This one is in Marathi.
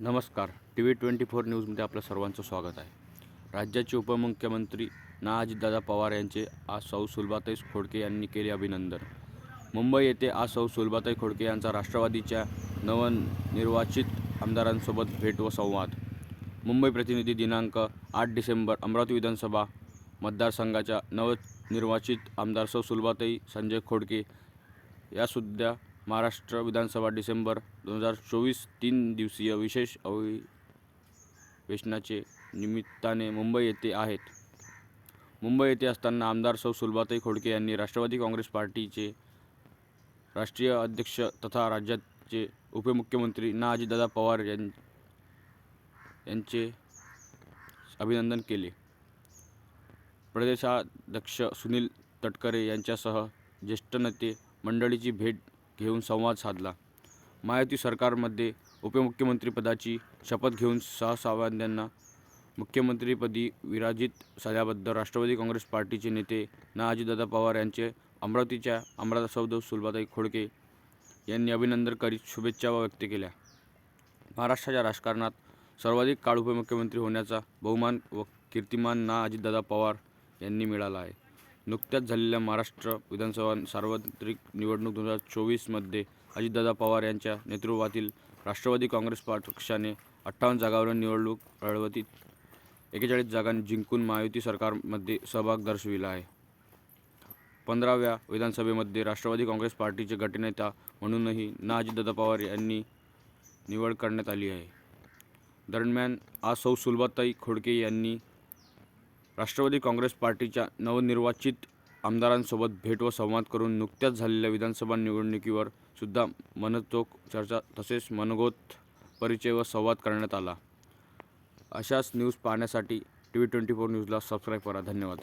नमस्कार. TV24 न्यूजमध्ये आपलं सर्वांचं स्वागत आहे. राज्याचे उपमुख्यमंत्री ना अजितदादा पवार यांचे आज सौ सुलभाताई खोडके यांनी केले अभिनंदन. मुंबई येथे आज सौ सुलभाताई खोडके यांचा राष्ट्रवादीच्या नवनिर्वाचित आमदारांसोबत भेट व संवाद. मुंबई प्रतिनिधी दिनांक 8 डिसेंबर. अमरावती विधानसभा मतदारसंघाच्या नवनिर्वाचित आमदार सौ सुलभाताई संजय खोडके या सुद्धा महाराष्ट्र विधानसभा डिसेंबर 2024 3 दिवसीय विशेष अधिवेशनाचे निमित्ताने मुंबई येथे आहेत. मुंबई येथे असताना आमदार सौ सुलभाताई खोडके यांनी राष्ट्रवादी काँग्रेस पार्टीचे राष्ट्रीय अध्यक्ष तथा राज्याचे उपमुख्यमंत्री ना अजितदादा पवार यांचे अभिनंदन केले. प्रदेशाध्यक्ष सुनील तटकरे यांच्यासह ज्येष्ठ नेते मंडळीची भेट घेऊन संवाद साधला. महायुती सरकारमध्ये उपमुख्यमंत्रीपदाची शपथ घेऊन सहसावंत्यांना मुख्यमंत्रीपदी विराजित झाल्याबद्दल राष्ट्रवादी काँग्रेस पार्टीचे नेते ना अजितदादा पवार यांचे अमरावतीच्या आमदार सौ सुलभाताई खोडके यांनी अभिनंदन करीत शुभेच्छा व्यक्त केल्या. महाराष्ट्राच्या राजकारणात सर्वाधिक काळ उपमुख्यमंत्री होण्याचा बहुमान व कीर्तिमान ना अजितदादा पवार यांनी मिळाला आहे. नुकत्याच झालेल्या महाराष्ट्र विधानसभा सार्वत्रिक निवडणूक 2024 मध्ये अजितदादा पवार यांच्या नेतृत्वातील राष्ट्रवादी काँग्रेस पक्षाने 58 जागांवर निवडणूक लढवत 41 जागा जिंकून महायुती सरकारमध्ये सहभाग दर्शविला आहे. 15व्या विधानसभेमध्ये राष्ट्रवादी काँग्रेस पार्टीचे गटनेता म्हणूनही ना अजितदादा पवार यांनी निवड करण्यात आली आहे. दरम्यान आज सौ सुलभाताई खोडके यांनी राष्ट्रवादी काँग्रेस पार्टीच्या नवनिर्वाचित आमदारांसोबत भेट व संवाद करून नुकत्याच झालेल्या विधानसभा निवडणुकीवर सुद्धा मनोचोख चर्चा तसेच मनोगत परिचय व संवाद करण्यात आला. अशाच न्यूज पाहण्यासाठी TV24 न्यूजला सबस्क्राईब करा. धन्यवाद.